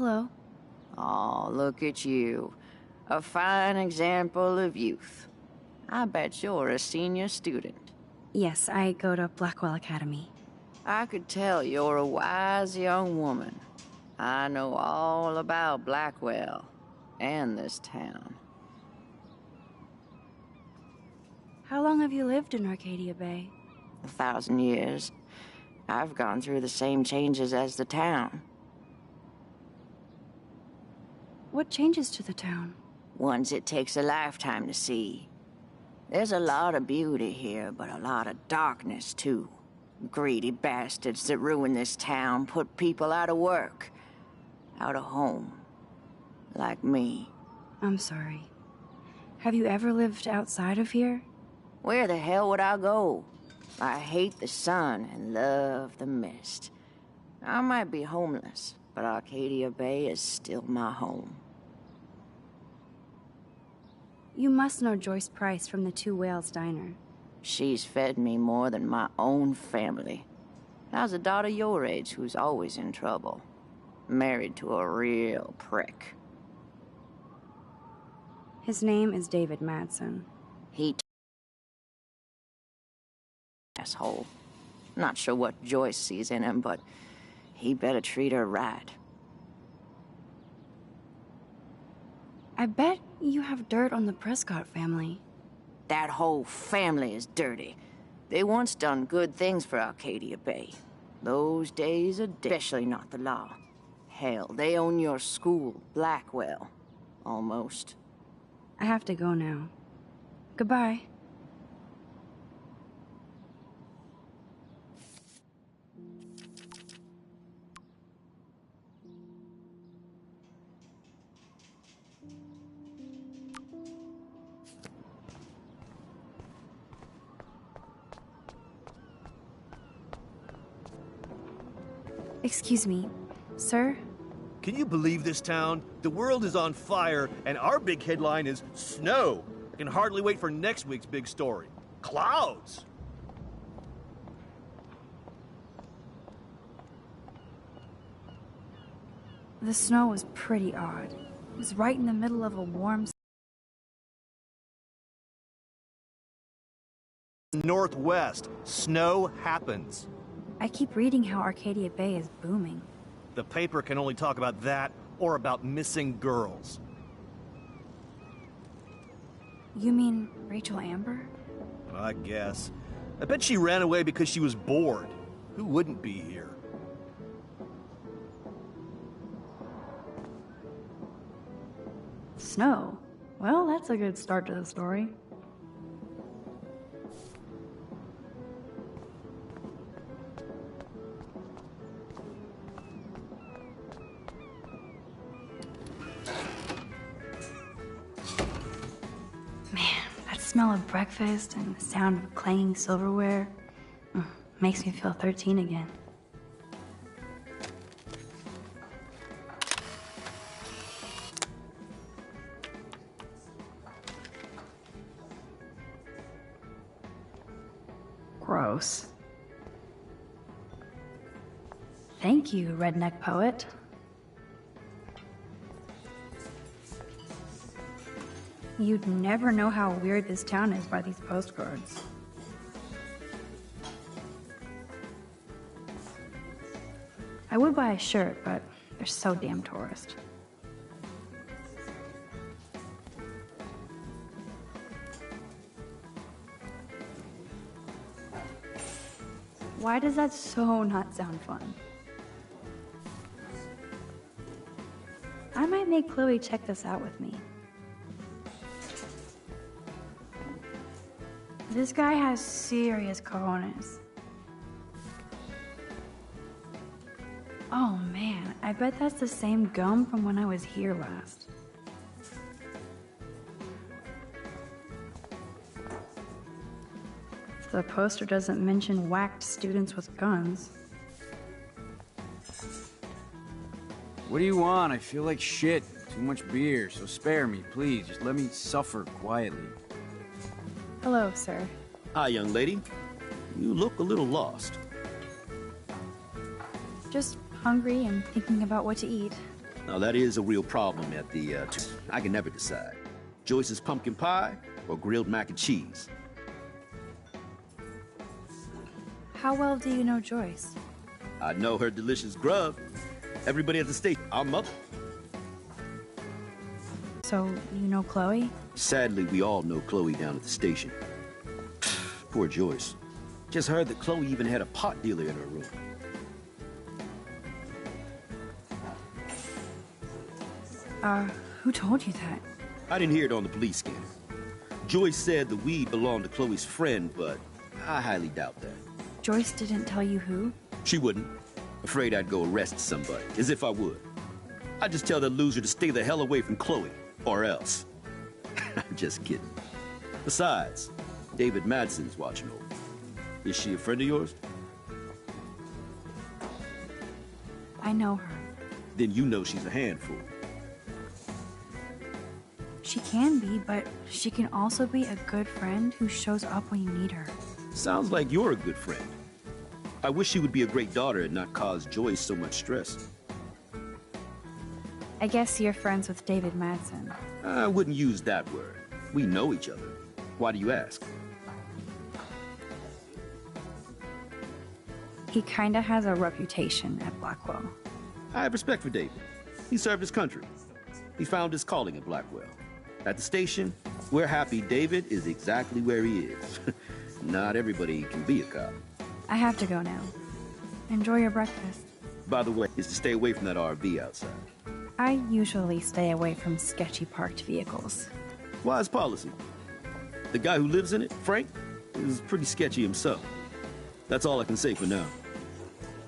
Hello. Oh, look at you. A fine example of youth. I bet you're a senior student. Yes, I go to Blackwell Academy. I could tell you're a wise young woman. I know all about Blackwell and this town. How long have you lived in Arcadia Bay? 1,000 years. I've gone through the same changes as the town. What changes to the town? Ones it takes a lifetime to see. There's a lot of beauty here, but a lot of darkness, too. Greedy bastards that ruin this town, put people out of work, out of home. Like me. I'm sorry. Have you ever lived outside of here? Where the hell would I go? I hate the sun and love the mist. I might be homeless, but Arcadia Bay is still my home. You must know Joyce Price from the Two Whales Diner. She's fed me more than my own family. How's a daughter your age who's always in trouble? Married to a real prick. His name is David Madsen. He asshole. Not sure what Joyce sees in him, but he better treat her right. I bet you have dirt on the Prescott family. That whole family is dirty. They once done good things for Arcadia Bay. Those days are especially not the law. Hell, they own your school, Blackwell. Almost. I have to go now. Goodbye. Excuse me, sir? Can you believe this town? The world is on fire, and our big headline is snow. I can hardly wait for next week's big story. Clouds! The snow was pretty odd. It was right in the middle of a warm... Northwest. Snow happens. I keep reading how Arcadia Bay is booming. The paper can only talk about that or about missing girls. You mean Rachel Amber? I guess. I bet she ran away because she was bored. Who wouldn't be here? Snow? Well, that's a good start to the story. Smell of breakfast and the sound of clanging silverware makes me feel 13 again. Gross. Thank you, redneck poet. You'd never know how weird this town is by these postcards. I would buy a shirt, but they're so damn tourist. Why does that so not sound fun? I might make Chloe check this out with me. This guy has serious cojones. Oh man, I bet that's the same gum from when I was here last. The poster doesn't mention whacked students with guns. What do you want? I feel like shit. Too much beer, so spare me, please. Just let me suffer quietly. Hello, sir. Hi, young lady. You look a little lost. Just hungry and thinking about what to eat. Now, that is a real problem at the, I can never decide. Joyce's pumpkin pie or grilled mac and cheese? How well do you know Joyce? I know her delicious grub. Everybody at the station, our mother. So, you know Chloe? Sadly, we all know Chloe down at the station. Poor Joyce. Just heard that Chloe even had a pot dealer in her room. Who told you that? I didn't hear it on the police scanner. Joyce said the weed belonged to Chloe's friend, but I highly doubt that. Joyce didn't tell you who? She wouldn't. Afraid I'd go arrest somebody, as if I would. I'd just tell that loser to stay the hell away from Chloe, or else. I'm just kidding. Besides, David Madsen's watching over. Is she a friend of yours? I know her. Then you know she's a handful. She can be, but she can also be a good friend who shows up when you need her. Sounds like you're a good friend. I wish she would be a great daughter and not cause Joyce so much stress. I guess you're friends with David Madsen. I wouldn't use that word. We know each other. Why do you ask? He kinda has a reputation at Blackwell. I have respect for David. He served his country. He found his calling at Blackwell. At the station, we're happy David is exactly where he is. Not everybody can be a cop. I have to go now. Enjoy your breakfast. By the way, is to stay away from that RV outside. I usually stay away from sketchy parked vehicles. Wise policy. The guy who lives in it, Frank, is pretty sketchy himself. That's all I can say for now.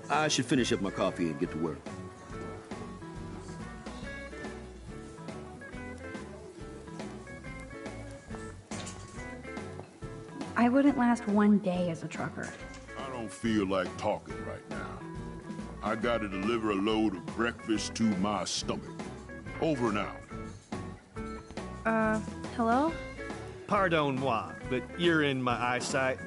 I should finish up my coffee and get to work. I wouldn't last one day as a trucker. I don't feel like talking right now. I gotta deliver a load of breakfast to my stomach. Over and out. Hello? Pardon moi, but you're in my eyesight.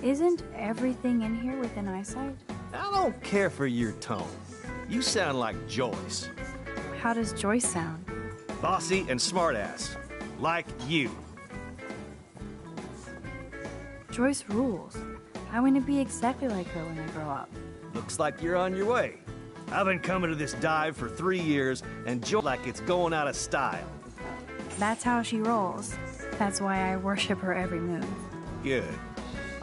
Isn't everything in here within eyesight? I don't care for your tone. You sound like Joyce. How does Joyce sound? Bossy and smartass. Like you. Joyce rules. I want to be exactly like her when I grow up. Looks like you're on your way. I've been coming to this dive for 3 years, and Joyce like it's going out of style. That's how she rolls. That's why I worship her every move. Good.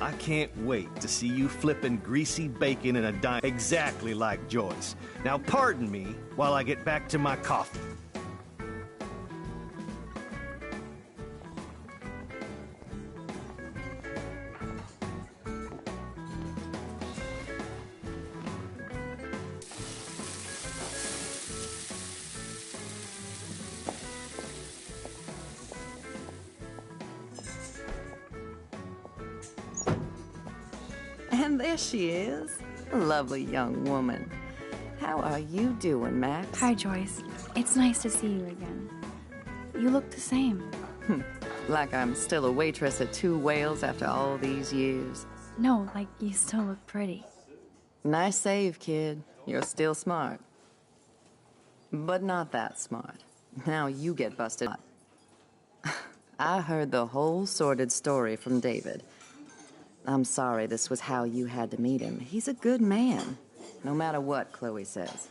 I can't wait to see you flipping greasy bacon in a dime exactly like Joyce. Now pardon me while I get back to my coffee. And there she is. A lovely young woman. How are you doing, Max? Hi, Joyce. It's nice to see you again. You look the same. Like I'm still a waitress at Two Whales after all these years. No, like you still look pretty. Nice save, kid. You're still smart. But not that smart. Now you get busted. I heard the whole sordid story from David. I'm sorry this was how you had to meet him. He's a good man, no matter what Chloe says.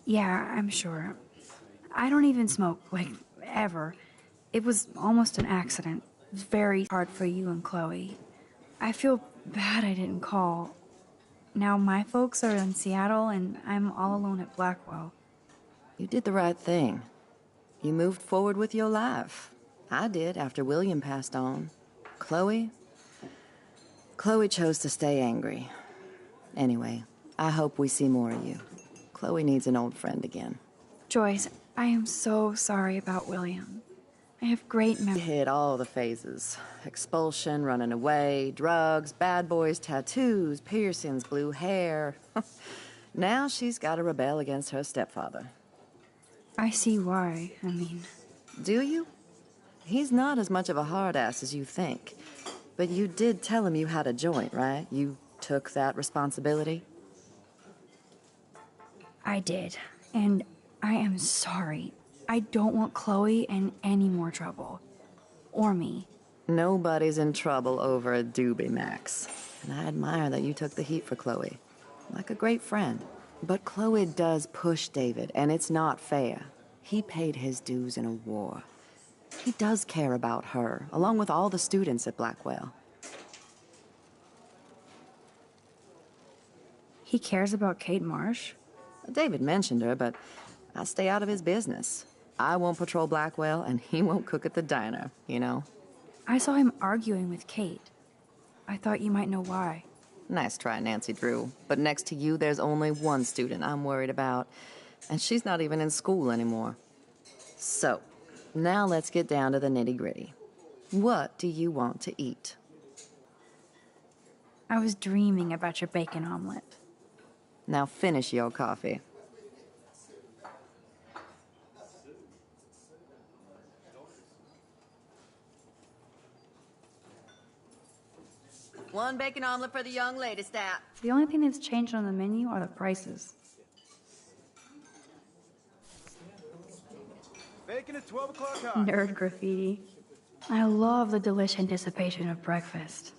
Yeah, I'm sure. I don't even smoke, like, ever. It was almost an accident. It was very hard for you and Chloe. I feel bad I didn't call. Now my folks are in Seattle and I'm all alone at Blackwell. You did the right thing. You moved forward with your life. I did after William passed on. Chloe chose to stay angry. Anyway, I hope we see more of you. Chloe needs an old friend again. Joyce, I am so sorry about William. I have great You memory. hit all the phases. Expulsion, running away, drugs, bad boys, tattoos, piercings, blue hair. Now she's got to rebel against her stepfather. I see why. Do you? He's not as much of a hard ass as you think. But you did tell him you had a joint, right? You took that responsibility? I did. And I am sorry. I don't want Chloe in any more trouble. Or me. Nobody's in trouble over a doobie, Max. And I admire that you took the heat for Chloe. Like a great friend. But Chloe does push David, and it's not fair. He paid his dues in a war. He does care about her, along with all the students at Blackwell. He cares about Kate Marsh? David mentioned her, but I stay out of his business. I won't patrol Blackwell, and he won't cook at the diner, you know? I saw him arguing with Kate. I thought you might know why. Nice try, Nancy Drew. But next to you, there's only one student I'm worried about, and she's not even in school anymore. So, now let's get down to the nitty-gritty. What do you want to eat? I was dreaming about your bacon omelet. Now finish your coffee. One bacon omelet for the young lady, stat. The only thing that's changed on the menu are the prices. Bacon at 12 o'clock hot. Nerd graffiti. I love the delish anticipation of breakfast.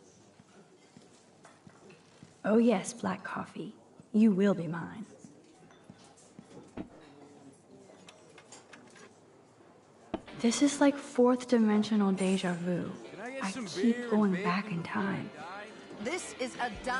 Oh yes, black coffee. You will be mine. This is like fourth dimensional deja vu. Can I get I some beer keep and going bacon back in time. This is a dime.